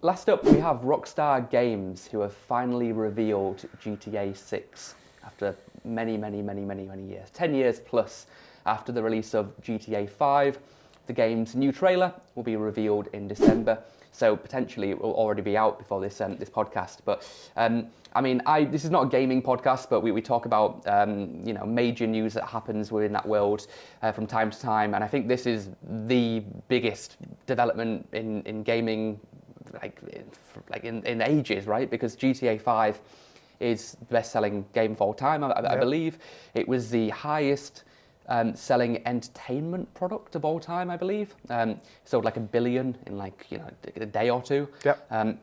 Last up, we have Rockstar Games, who have finally revealed GTA 6 after many years. 10 years plus after the release of GTA 5. The game's new trailer will be revealed in December, so potentially it will already be out before this podcast. But this is not a gaming podcast, but we talk about major news that happens within that world from time to time, and I think this is the biggest development in gaming in ages, right? Because GTA 5 is the best-selling game of all time, I believe. It was the highest selling entertainment product of all time, I believe. Sold like 1 billion in a day or two. Yep. And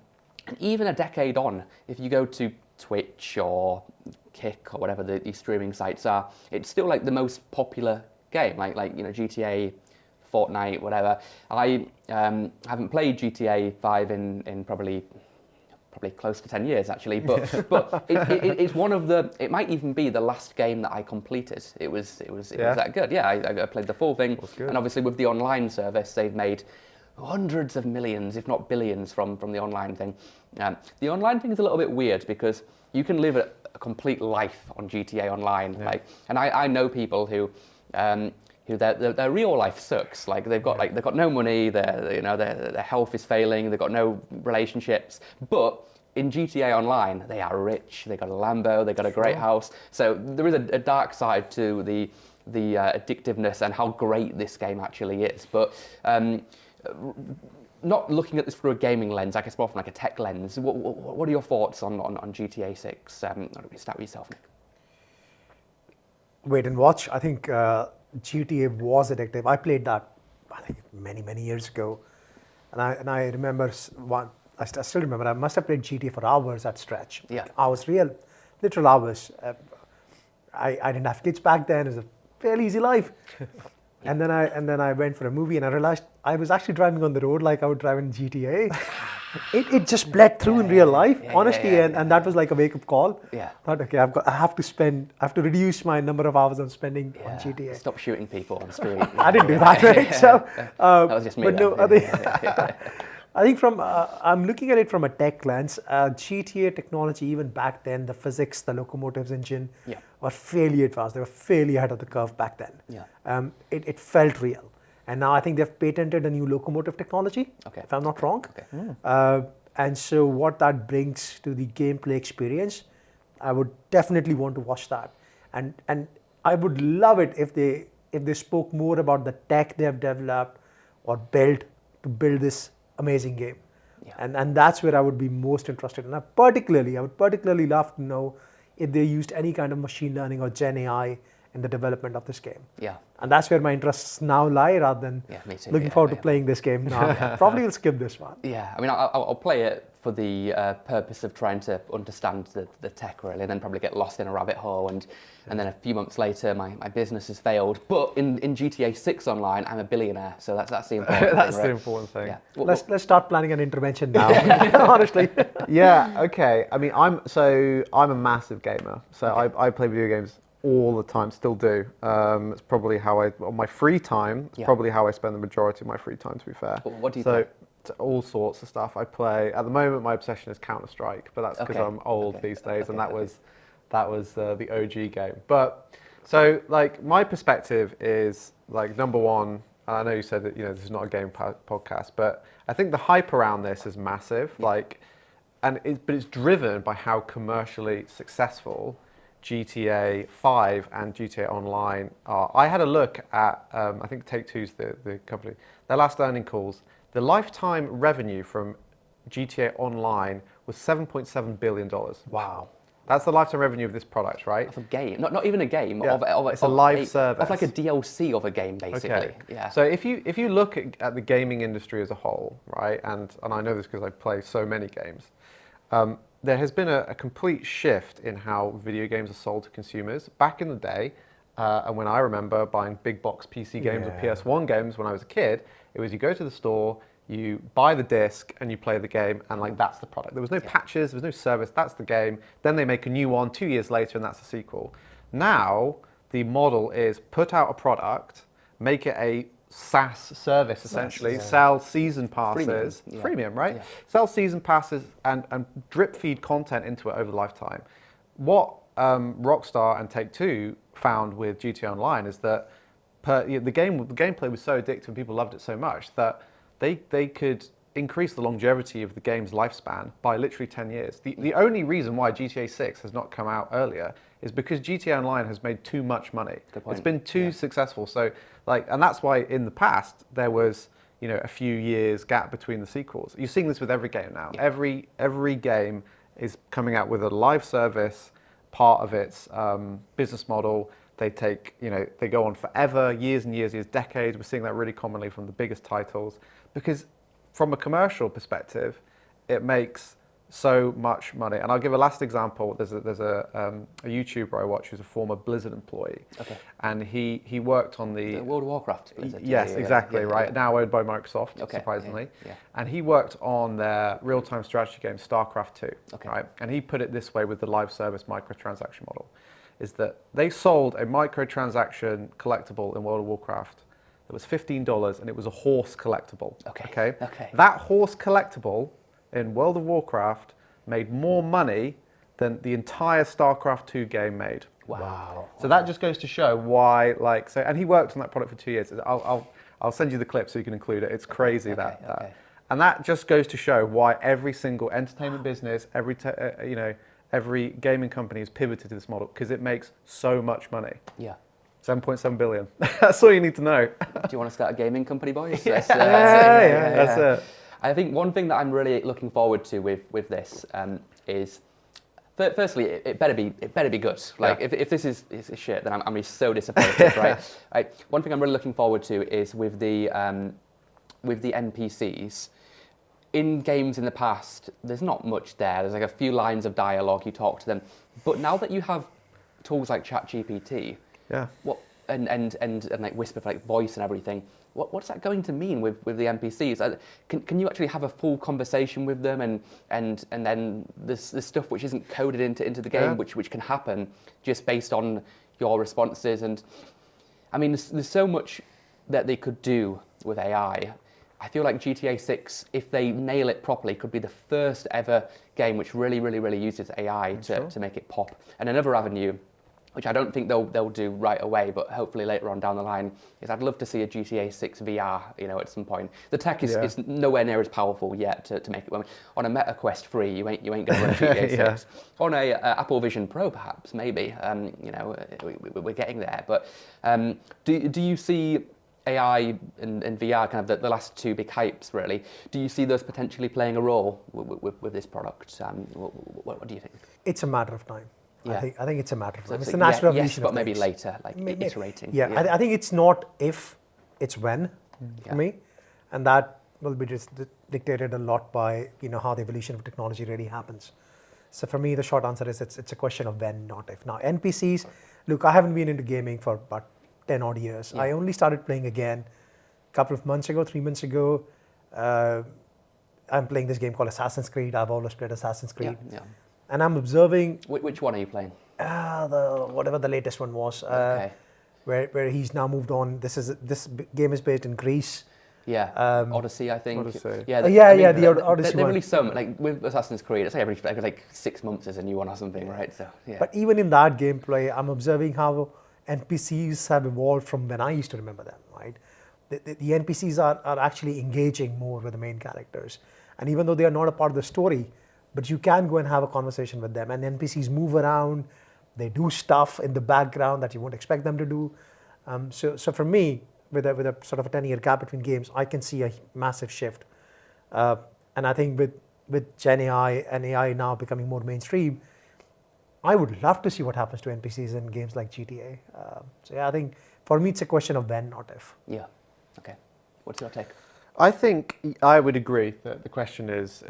even a decade on, if you go to Twitch or Kick or whatever these streaming sites are, it's still like the most popular game, like GTA, Fortnite, whatever. I haven't played GTA 5 in probably close to 10 years actually, but it's one of the. It might even be the last game that I completed. It was that good. Yeah, I played the full thing, and obviously with the online service, they've made hundreds of millions, if not billions, from the online thing. The online thing is a little bit weird because you can live a complete life on GTA Online, and I know people who their real life sucks. Like they've got no money, their health is failing, they've got no relationships. But in GTA Online, they are rich. They got a Lambo, they got a great house. So there is a dark side to the addictiveness and how great this game actually is. But not looking at this through a gaming lens, I guess more from like a tech lens. What are your thoughts on GTA 6? Why don't we start with yourself, Nick? Wait and watch. I think GTA was addictive. I played that, I think, many years ago, and I remember I still remember. I must have played GTA for hours at stretch. Yeah. Hours, literal hours. I didn't have kids back then. It was a fairly easy life. And then I went for a movie, and I realized I was actually driving on the road like I would drive in GTA. It just bled through in real life, honestly, and that was like a wake-up call. Yeah. Thought, okay, I have to reduce my number of hours I'm spending on GTA. Stop shooting people on the street. I didn't do that, right? So that was just me. But no, I think from I'm looking at it from a tech lens. GTA technology, even back then, the physics, the locomotives engine, were fairly advanced. They were fairly ahead of the curve back then. Yeah. It felt real. And now I think they've patented a new locomotive technology, if I'm not wrong. Okay. And so what that brings to the gameplay experience, I would definitely want to watch that. And I would love it if they spoke more about the tech they have developed or built to build this amazing game. Yeah. And that's where I would be most interested in. I would particularly love to know if they used any kind of machine learning or Gen AI in the development of this game. Yeah. And that's where my interests now lie, rather than looking forward to playing this game now. Probably will skip this one. Yeah, I mean, I'll play it for the purpose of trying to understand the tech really, and then probably get lost in a rabbit hole, and then a few months later my business has failed. But in GTA 6 Online, I'm a billionaire, so that's the important thing. That's the important thing. Yeah. Let's start planning an intervention now. Honestly. Yeah. Okay. I mean, I'm a massive gamer, so I play video games all the time, still do. It's probably how on my free time, it's probably how I spend the majority of my free time, to be fair. What do you play? So all sorts of stuff I play. At the moment, my obsession is Counter-Strike, but that's because I'm old these days, and that was the OG game. But so like my perspective is like, number one, and I know you said that this is not a game podcast, but I think the hype around this is massive. But it's driven by how commercially successful GTA 5 and GTA Online are. I had a look at, I think Take-Two's the company, their last earning calls. The lifetime revenue from GTA Online was $7.7 billion. Wow. That's the lifetime revenue of this product, right? Of a game, not even a game. Yeah. It's a live service. Of like a DLC of a game, basically. Okay. Yeah. So if you look at the gaming industry as a whole, right, and I know this because I play so many games, there has been a complete shift in how video games are sold to consumers. Back in the day, and when I remember buying big box PC games or PS1 games when I was a kid, it was you go to the store, you buy the disc, and you play the game, and like that's the product. There was no patches, there was no service, that's the game. Then they make a new one 2 years later, and that's the sequel. Now, the model is put out a product, make it a SaaS service essentially, sell season passes, freemium, right? Yeah. Sell season passes and drip feed content into it over the lifetime. What Rockstar and Take-Two found with GTA Online is that the gameplay was so addictive and people loved it so much that they could increase the longevity of the game's lifespan by literally 10 years. The only reason why GTA 6 has not come out earlier is because GTA Online has made too much money. It's been too successful. So and that's why in the past there was a few years gap between the sequels. You're seeing this with every game now. Yeah. Every game is coming out with a live service part of its business model. They take they go on forever, years and years, decades. We're seeing that really commonly from the biggest titles because from a commercial perspective, it makes so much money. And I'll give a last example. There's a YouTuber I watch who's a former Blizzard employee. Okay. And he worked on the World of Warcraft. Blizzard, yes, exactly, right. Yeah. Now owned by Microsoft, surprisingly. Yeah. And he worked on their real-time strategy game, StarCraft 2. Okay. Right? And he put it this way with the live service microtransaction model, is that they sold a microtransaction collectible in World of Warcraft that was $15 and it was a horse collectible. Okay. That horse collectible in World of Warcraft made more money than the entire StarCraft 2 game made. Wow. So that just goes to show why, and he worked on that product for 2 years. I'll send you the clip so you can include it. It's crazy that. And that just goes to show why every single entertainment business, every gaming company has pivoted to this model because it makes so much money. Yeah. 7.7 billion. That's all you need to know. Do you want to start a gaming company, boys? That's it. I think one thing that I'm really looking forward to with this is, firstly, it better be good. If this is shit, then I'm gonna be so disappointed, right? One thing I'm really looking forward to is with the NPCs. In games in the past, there's not much there. There's like a few lines of dialogue. You talk to them, but now that you have tools like ChatGPT, and like Whisper for like voice and everything, what's that going to mean with the NPCs? Can you actually have a full conversation with them and then there's stuff which isn't coded into the game which can happen just based on your responses? And I mean, there's so much that they could do with AI. I feel like GTA 6, if they nail it properly, could be the first ever game which really uses AI to make it pop. And another avenue, which I don't think they'll do right away, but hopefully later on down the line, is I'd love to see a GTA 6 VR, at some point. The tech is nowhere near as powerful yet to make it. On a Meta Quest 3, you ain't going to run GTA 6. On a Apple Vision Pro, perhaps, maybe. We're getting there. But do you see AI and VR, kind of the last two big hypes, really? Do you see those potentially playing a role with this product? What do you think? It's a matter of time. Yeah. I think it's a matter of time. It's a natural evolution. Yes, but of maybe things. later, iterating. Yeah. I think it's not if, it's when for me, and that will be just dictated a lot by how the evolution of technology really happens. So for me, the short answer is it's a question of when, not if. Now NPCs, look, I haven't been into gaming for about 10 odd years. I only started playing again a couple of months ago, 3 months ago. I'm playing this game called Assassin's Creed. I've always played Assassin's Creed. Yeah. And I'm observing. Which one are you playing? Whatever the latest one was. Where he's now moved on. This game is based in Greece. Yeah. Odyssey, I think. Odyssey. Yeah. The Odyssey they're really so like with Assassin's Creed. It's like every 6 months there's a new one or something, right? So yeah. But even in that gameplay, I'm observing how NPCs have evolved from when I used to remember them. Right. The NPCs are actually engaging more with the main characters, and even though they are not a part of the story, but you can go and have a conversation with them. And NPCs move around, they do stuff in the background that you won't expect them to do. So for me, with a sort of a 10-year gap between games, I can see a massive shift. And I think with Gen AI and AI now becoming more mainstream, I would love to see what happens to NPCs in games like GTA. I think for me, it's a question of when, not if. Yeah. Okay. What's your take? I think I would agree that the question is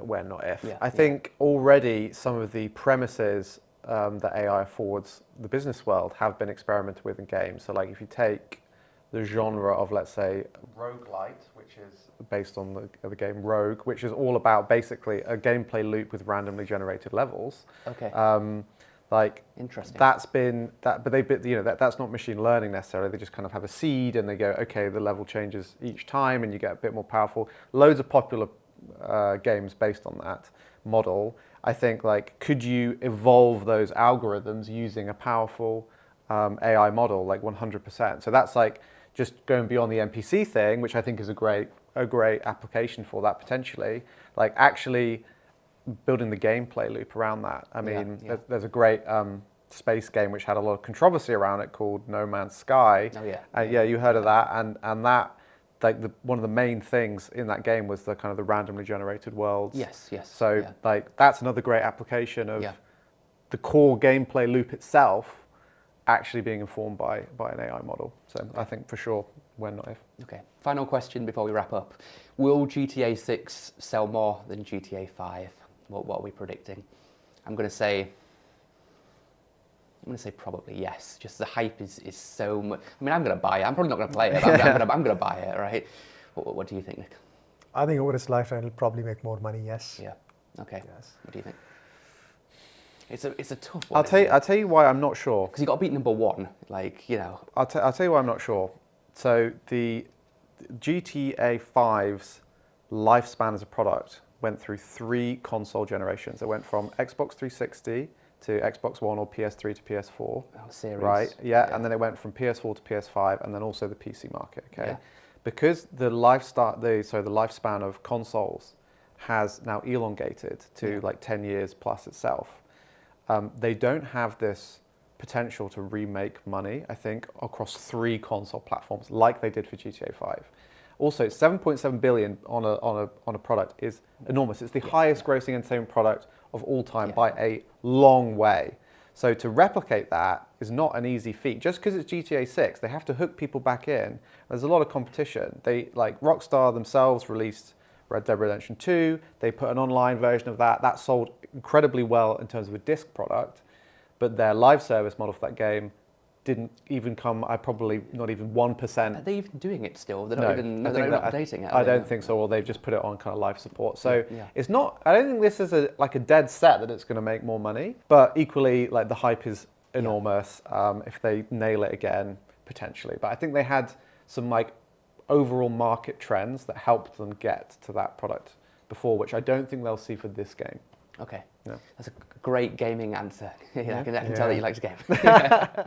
when, not if. Yeah, I think already some of the premises that AI affords the business world have been experimented with in games. So like if you take the genre of, let's say, roguelite, which is based on the game Rogue, which is all about basically a gameplay loop with randomly generated levels. Okay. Like, interesting. That's been that, but that's not machine learning necessarily. They just kind of have a seed and they go, okay, the level changes each time and you get a bit more powerful. Loads of popular games based on that model. I think, like, could you evolve those algorithms using a powerful AI model? Like 100%. So that's like just going beyond the NPC thing, which I think is a great application for that potentially. Like actually building the gameplay loop around that. I mean, there's a great space game which had a lot of controversy around it called No Man's Sky. Oh yeah. Yeah, you heard of that, and that, like, one of the main things in that game was the kind of the randomly generated worlds. Yes. So like that's another great application of the core gameplay loop itself actually being informed by an AI model. So I think for sure when, not if. Okay. Final question before we wrap up: will GTA 6 sell more than GTA 5? What are we predicting? I'm going to say probably yes. Just the hype is so much. I mean, I'm going to buy it. I'm probably not going to play it. But I'm going to buy it, right? What do you think, Nick? I think over its lifetime, it'll probably make more money. Yes. Yeah. Okay. Yes. What do you think? It's a tough one. I'll tell you why I'm not sure. Because you got to beat number one. Like, you know. I'll tell you why I'm not sure. So the GTA 5's lifespan as a product went through 3 console generations. It went from Xbox 360 to Xbox One or PS3 to PS4. Oh, series. Right? Yeah, and then it went from PS4 to PS5 and then also the PC market, okay? Yeah. Because the lifespan of consoles has now elongated to like 10 years plus itself, they don't have this potential to remake money, I think, across 3 console platforms like they did for GTA 5. Also, 7.7 billion on a product is enormous. It's the highest grossing entertainment product of all time by a long way. So to replicate that is not an easy feat. Just because it's GTA 6, they have to hook people back in. There's a lot of competition. They, like Rockstar themselves, released Red Dead Redemption 2. They put an online version of that. That sold incredibly well in terms of a disc product, but their live service model for that game didn't even come, probably not even 1%. Are they even doing it still? They're No, they're not updating it. I don't think so, or they've just put it on kind of live support. So Yeah. it's not, I don't think this is a dead set that it's going to make more money, but equally, like, the hype is enormous. If they nail it again, potentially. But I think they had some, like, overall market trends that helped them get to that product before, which I don't think they'll see for this game. Okay. Yeah. That's a great gaming answer. I can tell that you like to game.